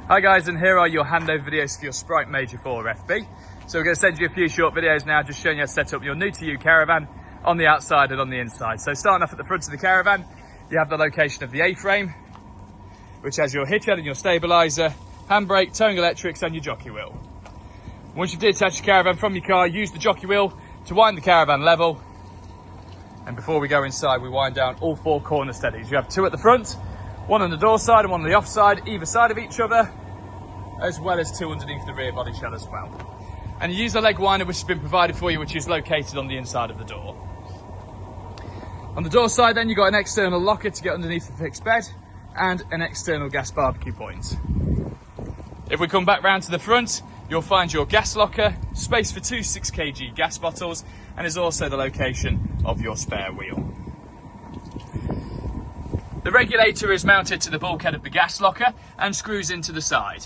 Hi guys, and here are your handover videos for your Sprite Major 4 FB. So we're going to send you a few short videos now just showing you how to set up your new to you caravan on the outside and on the inside. So starting off at the front of the caravan, you have the location of the A-frame, which has your hitch head and your stabiliser, handbrake, towing electrics and your jockey wheel. Once you've detached your caravan from your car, use the jockey wheel to wind the caravan level. And before we go inside, we wind down all 4 corner steadies. You have 2 at the front, 1 on the door side and 1 on the off side, either side of each other, as well as 2 underneath the rear body shell as well. And you use the leg winder which has been provided for you, which is located on the inside of the door. On the door side then, you've got an external locker to get underneath the fixed bed and an external gas barbecue point. If we come back round to the front, you'll find your gas locker, space for 2 6 kg gas bottles, and is also the location of your spare wheel. The regulator is mounted to the bulkhead of the gas locker and screws into the side,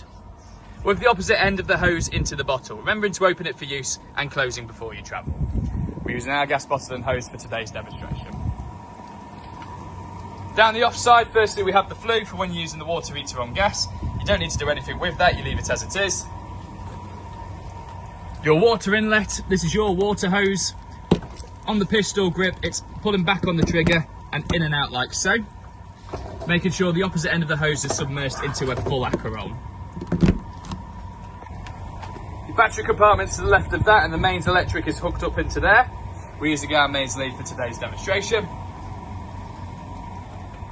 with the opposite end of the hose into the bottle, remembering to open it for use and closing before you travel. We're using our gas bottle and hose for today's demonstration. Down the off side, firstly we have the flue for when you're using the water heater on gas. You don't need to do anything with that, you leave it as it is. Your water inlet, this is your water hose. On the pistol grip, it's pulling back on the trigger and in and out like so, making sure the opposite end of the hose is submerged into a full Acheron. Your battery compartment's to the left of that and the mains electric is hooked up into there. We're using our mains lead for today's demonstration.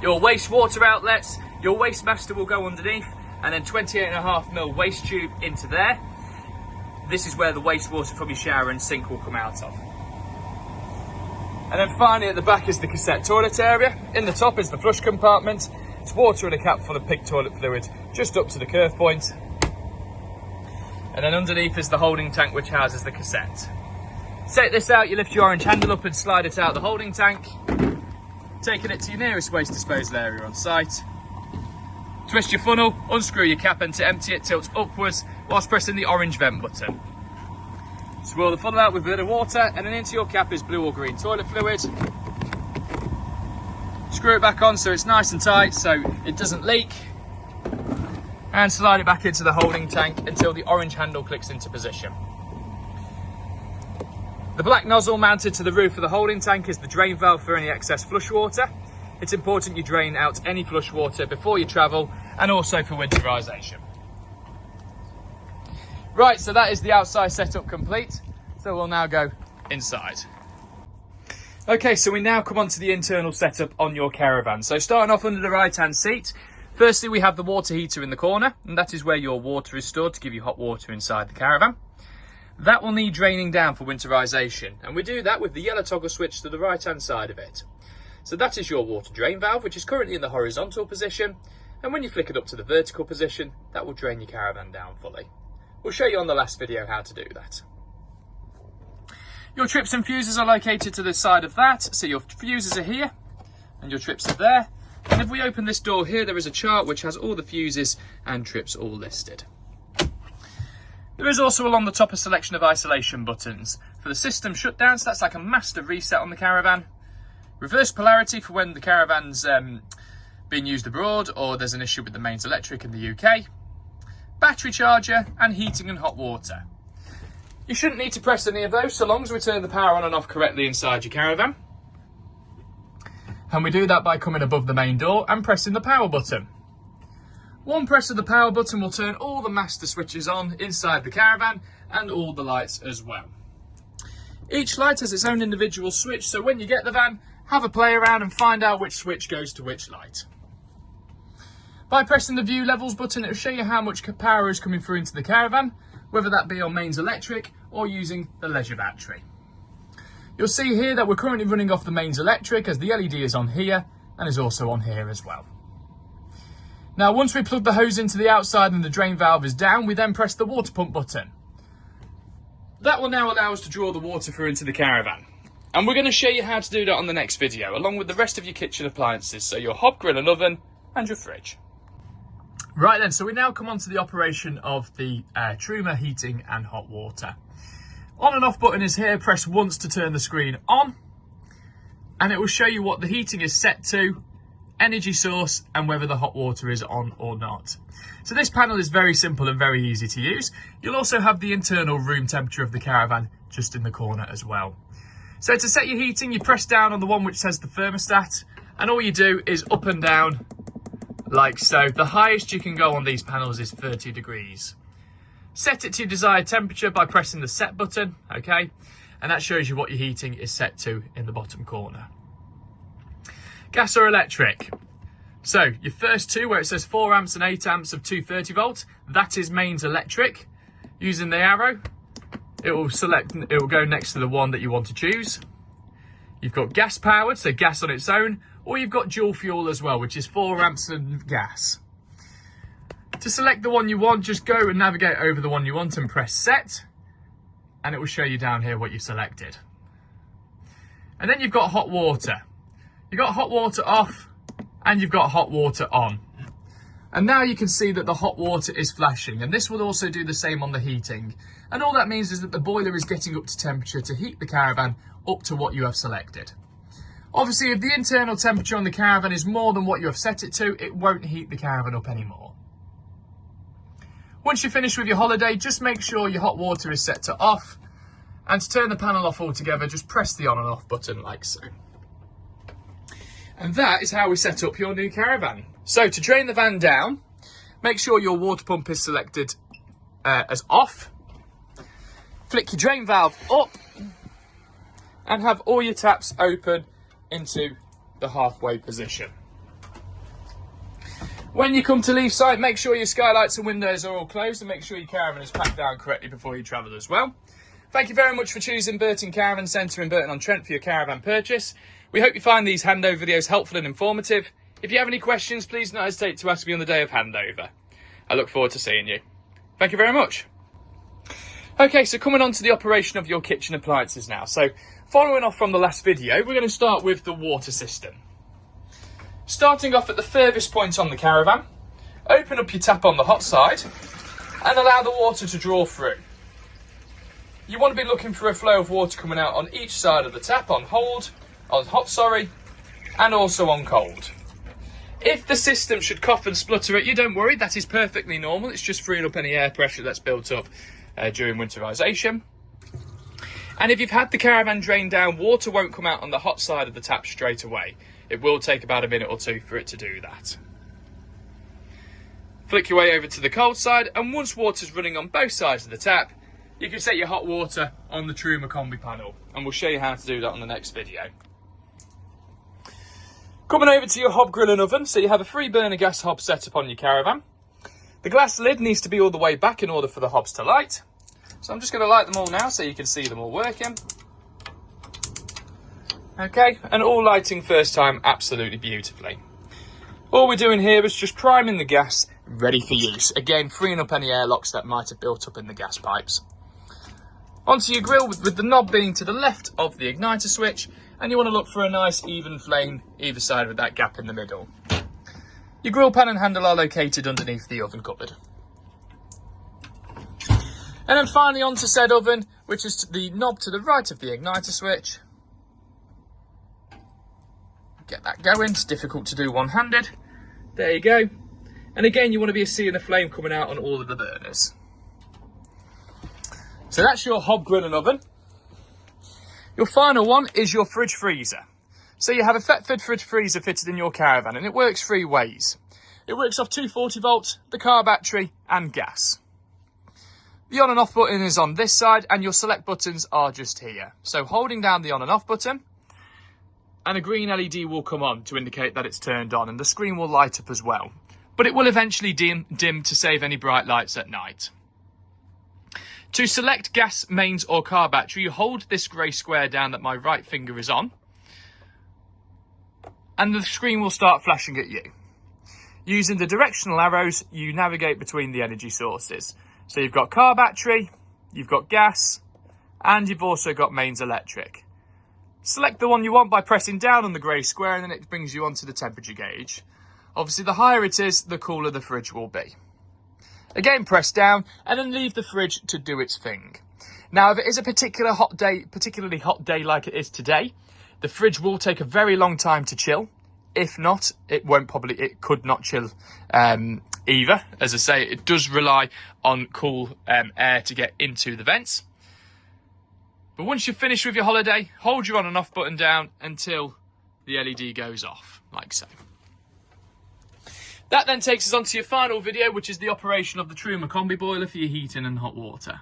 Your wastewater outlets, your waste master will go underneath, and then 28.5mm waste tube into there. This is where the wastewater from your shower and sink will come out of. And then finally at the back is the cassette toilet area. In the top is the flush compartment. It's water in a cap full of pig toilet fluid just up to the curve point. And then underneath is the holding tank which houses the cassette. Take this out, you lift your orange handle up and slide it out the holding tank, taking it to your nearest waste disposal area on site. Twist your funnel, unscrew your cap, and to empty it, tilt upwards whilst pressing the orange vent button. Swirl the funnel out with a bit of water, and then into your cap is blue or green toilet fluid. Screw it back on so it's nice and tight so it doesn't leak. And slide it back into the holding tank until the orange handle clicks into position. The black nozzle mounted to the roof of the holding tank is the drain valve for any excess flush water. It's important you drain out any flush water before you travel and also for winterisation. Right, so that is the outside setup complete. So we'll now go inside. Okay, so we now come on to the internal setup on your caravan. So starting off under the right-hand seat, firstly we have the water heater in the corner, and that is where your water is stored to give you hot water inside the caravan. That will need draining down for winterisation, and we do that with the yellow toggle switch to the right-hand side of it. So that is your water drain valve, which is currently in the horizontal position, and when you flick it up to the vertical position, that will drain your caravan down fully. We'll show you on the last video how to do that. Your trips and fuses are located to the side of that, so your fuses are here, and your trips are there. And if we open this door here, there is a chart which has all the fuses and trips all listed. There is also along the top a selection of isolation buttons. For the system shutdown, so that's like a master reset on the caravan. Reverse polarity for when the caravan's being used abroad or there's an issue with the mains electric in the UK. Battery charger and heating and hot water. You shouldn't need to press any of those so long as we turn the power on and off correctly inside your caravan. And we do that by coming above the main door and pressing the power button. One press of the power button will turn all the master switches on inside the caravan and all the lights as well. Each light has its own individual switch, so when you get the van, have a play around and find out which switch goes to which light. By pressing the view levels button, it will show you how much power is coming through into the caravan, whether that be on mains electric or using the leisure battery. You'll see here that we're currently running off the mains electric as the LED is on here and is also on here as well. Now once we plug the hose into the outside and the drain valve is down, we then press the water pump button. That will now allow us to draw the water through into the caravan. And we're going to show you how to do that on the next video, along with the rest of your kitchen appliances, so your hob, grill and oven and your fridge. Right then, so we now come on to the operation of the Truma heating and hot water. On and off button is here, press once to turn the screen on, and it will show you what the heating is set to energy source, and whether the hot water is on or not. So this panel is very simple and very easy to use. You'll also have the internal room temperature of the caravan just in the corner as well. So to set your heating, you press down on the one which says the thermostat, and all you do is up and down like so. The highest you can go on these panels is 30 degrees. Set it to your desired temperature by pressing the set button, okay? And that shows you what your heating is set to in the bottom corner. Gas or electric? So your first two, where it says 4 amps and 8 amps of 230 volt, that is mains electric. Using the arrow, it will go next to the one that you want to choose. You've got gas powered, so gas on its own, or you've got dual fuel as well, which is 4 amps and gas. To select the one you want, just go and navigate over the one you want and press set, and it will show you down here what you've selected. And then you've got hot water. You've got hot water off, and you've got hot water on. And now you can see that the hot water is flashing, and this will also do the same on the heating. And all that means is that the boiler is getting up to temperature to heat the caravan up to what you have selected. Obviously, if the internal temperature on the caravan is more than what you have set it to, it won't heat the caravan up anymore. Once you're finished with your holiday, just make sure your hot water is set to off, and to turn the panel off altogether, just press the on and off button like so. And that is how we set up your new caravan. So to drain the van down, make sure your water pump is selected as off. Flick your drain valve up and have all your taps open into the halfway position. When you come to leave site, make sure your skylights and windows are all closed, and make sure your caravan is packed down correctly before you travel as well. Thank you very much for choosing Burton Caravan Centre in Burton-on-Trent for your caravan purchase. We hope you find these handover videos helpful and informative. If you have any questions, please don't hesitate to ask me on the day of handover. I look forward to seeing you. Thank you very much. Okay, so coming on to the operation of your kitchen appliances now. So following off from the last video, we're going to start with the water system. Starting off at the furthest point on the caravan, open up your tap on the hot side and allow the water to draw through. You want to be looking for a flow of water coming out on each side of the tap, on hot, and also on cold. If the system should cough and splutter at you, don't worry, that is perfectly normal. It's just freeing up any air pressure that's built up during winterization. And if you've had the caravan drain down, water won't come out on the hot side of the tap straight away. It will take about a minute or two for it to do that. Flick your way over to the cold side, and once water's running on both sides of the tap, you can set your hot water on the Truma Combi panel, and we'll show you how to do that on the next video. Coming over to your hob grill and oven, so you have a 3-burner gas hob set up on your caravan. The glass lid needs to be all the way back in order for the hobs to light. So I'm just going to light them all now so you can see them all working. Okay, and all lighting first time absolutely beautifully. All we're doing here is just priming the gas, ready for use. Again, freeing up any airlocks that might have built up in the gas pipes. Onto your grill with the knob being to the left of the igniter switch, and you want to look for a nice even flame either side with that gap in the middle. Your grill pan and handle are located underneath the oven cupboard. And then finally onto said oven, which is the knob to the right of the igniter switch. Get that going, it's difficult to do one-handed. There you go. And again, you want to be seeing the flame coming out on all of the burners. So that's your hob grill and oven. Your final one is your fridge freezer. So you have a Thetford fridge freezer fitted in your caravan, and it works 3 ways. It works off 240 volts, the car battery, and gas. The on and off button is on this side, and your select buttons are just here. So holding down the on and off button, and a green LED will come on to indicate that it's turned on, and the screen will light up as well. But it will eventually dim to save any bright lights at night. To select gas, mains or car battery, you hold this grey square down that my right finger is on, and the screen will start flashing at you. Using the directional arrows, you navigate between the energy sources. So you've got car battery, you've got gas, and you've also got mains electric. Select the one you want by pressing down on the grey square, and then it brings you onto the temperature gauge. Obviously, the higher it is, the cooler the fridge will be. Again, press down, and then leave the fridge to do its thing. Now, if it is a particularly hot day like it is today, the fridge will take a very long time to chill. If not, it could not chill either. As I say, it does rely on cool air to get into the vents. But once you're finished with your holiday, hold your on and off button down until the LED goes off, like so. That then takes us on to your final video, which is the operation of the Truma Combi boiler for your heating and hot water.